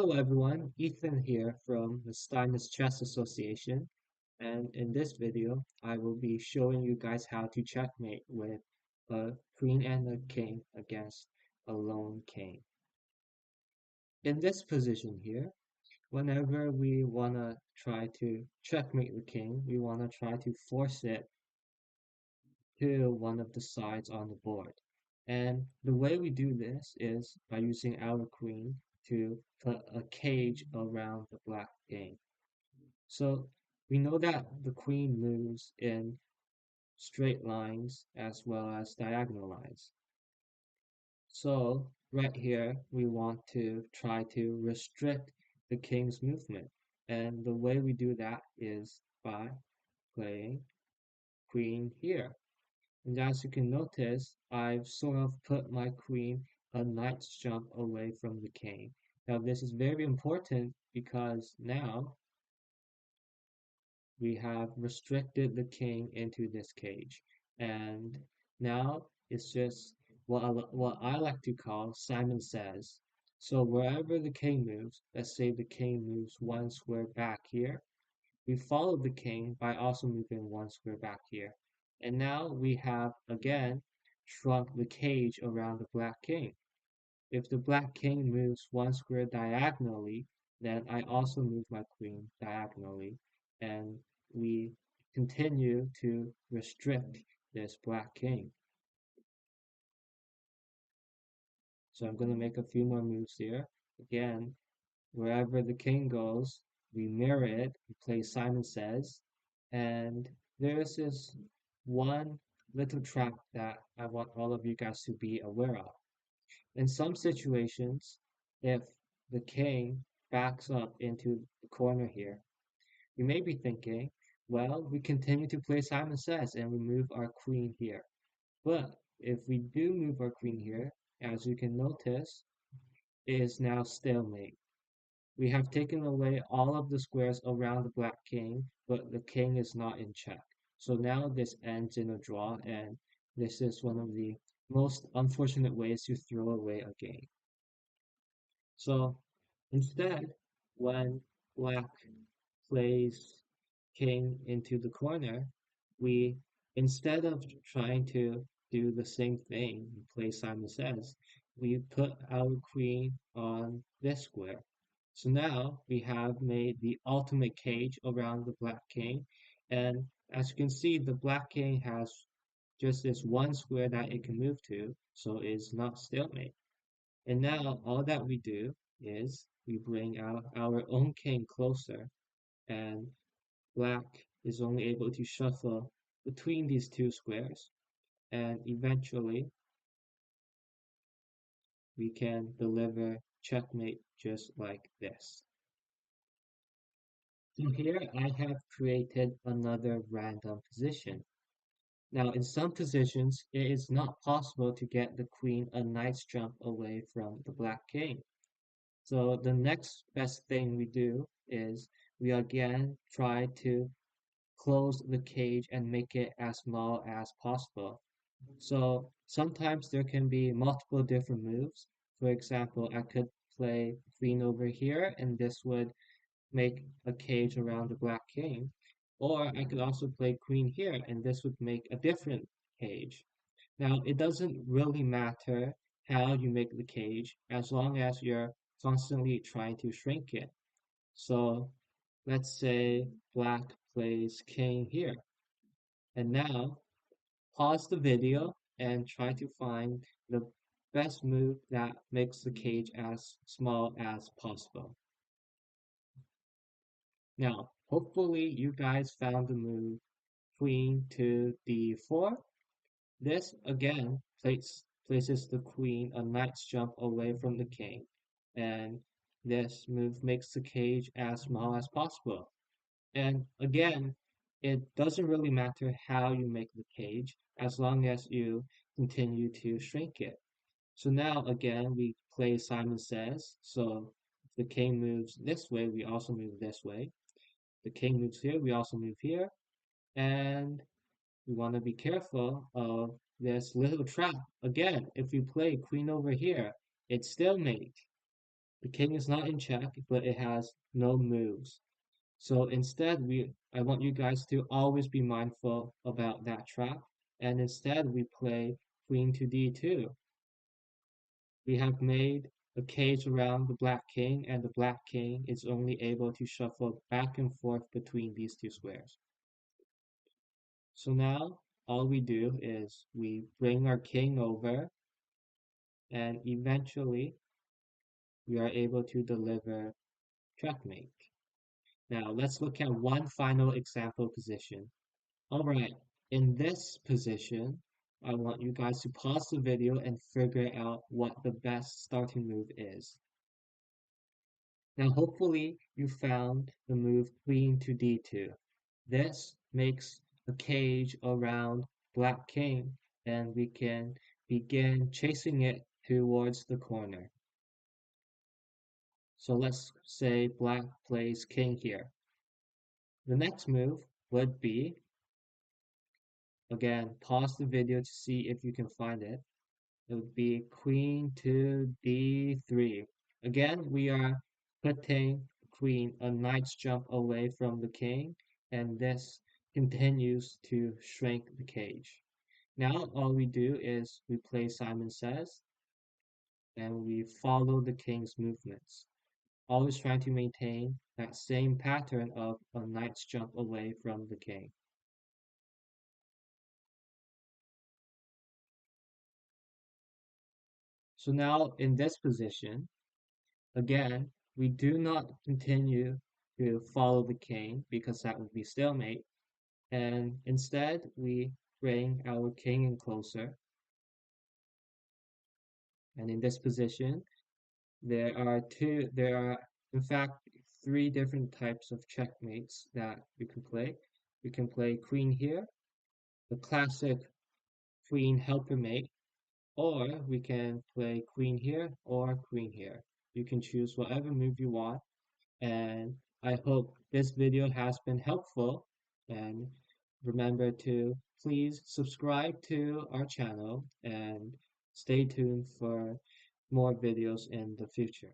Hello everyone, Ethan here from the Stein's Chess Association, and in this video I will be showing you guys how to checkmate with a queen and a king against a lone king. In this position here, whenever we want to try to checkmate the king, we want to try to force it to one of the sides on the board. And the way we do this is by using our queen to put a cage around the black king. So we know that the queen moves in straight lines as well as diagonal lines. So right here, we want to try to restrict the king's movement. And the way we do that is by playing queen here. And as you can notice, I've sort of put my queen a knight's jump away from the king. Now this is very important because now we have restricted the king into this cage. And now it's just what I like to call Simon Says. So wherever the king moves, let's say the king moves one square back here, we follow the king by also moving one square back here. And now we have again shrunk the cage around the black king. If the black king moves one square diagonally, then I also move my queen diagonally, and we continue to restrict this black king. So I'm going to make a few more moves here. Again, wherever the king goes, we mirror it, we play Simon Says, and there's this one little trap that I want all of you guys to be aware of. In some situations, if the king backs up into the corner here, you may be thinking, well, we continue to play Simon Says and we move our queen here. But if we do move our queen here, as you can notice, it is now stalemate. We have taken away all of the squares around the black king, but the king is not in check. So now this ends in a draw, and this is one of the most unfortunate ways to throw away a game. So instead, when black plays king into the corner, we, instead of trying to do the same thing, play Simon Says, we put our queen on this square. So now we have made the ultimate cage around the black king, and as you can see, the black king has just this one square that it can move to, so it's not stalemate. And now all that we do is we bring out our own king closer, and black is only able to shuffle between these two squares, and eventually we can deliver checkmate just like this. So here I have created another random position. Now in some positions it is not possible to get the queen a nice jump away from the black king. So the next best thing we do is we again try to close the cage and make it as small as possible. So sometimes there can be multiple different moves. For example, I could play queen over here and this would make a cage around the black king. Or I could also play queen here and this would make a different cage. Now, it doesn't really matter how you make the cage as long as you're constantly trying to shrink it. So let's say black plays king here. And now pause the video and try to find the best move that makes the cage as small as possible. Now, hopefully you guys found the move queen to d4. This again places the queen a nice jump away from the king, and this move makes the cage as small as possible. And again, it doesn't really matter how you make the cage as long as you continue to shrink it. So now again, we play Simon Says. So if the king moves this way, we also move this way. The king moves here, we also move here. And we want to be careful of this little trap. Again, if we play queen over here, it's stalemate. The king is not in check, but it has no moves. So instead, I want you guys to always be mindful about that trap. And instead, we play queen to d2. We have made a cage around the black king, and the black king is only able to shuffle back and forth between these two squares. So now all we do is we bring our king over, and eventually we are able to deliver checkmate. Now let's look at one final example position. All right, in this position, I want you guys to pause the video and figure out what the best starting move is. Now, hopefully, you found the move queen to d2. This makes a cage around black king, and we can begin chasing it towards the corner. So let's say black plays king here. The next move would be, again, pause the video to see if you can find it. It would be queen to d3. Again, we are putting queen a knight's jump away from the king, and this continues to shrink the cage. Now all we do is we play Simon Says, and we follow the king's movements, always trying to maintain that same pattern of a knight's jump away from the king. So now in this position, again, we do not continue to follow the king because that would be stalemate, and instead we bring our king in closer. And in this position, there are in fact three different types of checkmates that you can play. You can play queen here, the classic queen helper mate, or we can play queen here or queen here. You can choose whatever move you want. And I hope this video has been helpful. And remember to please subscribe to our channel and stay tuned for more videos in the future.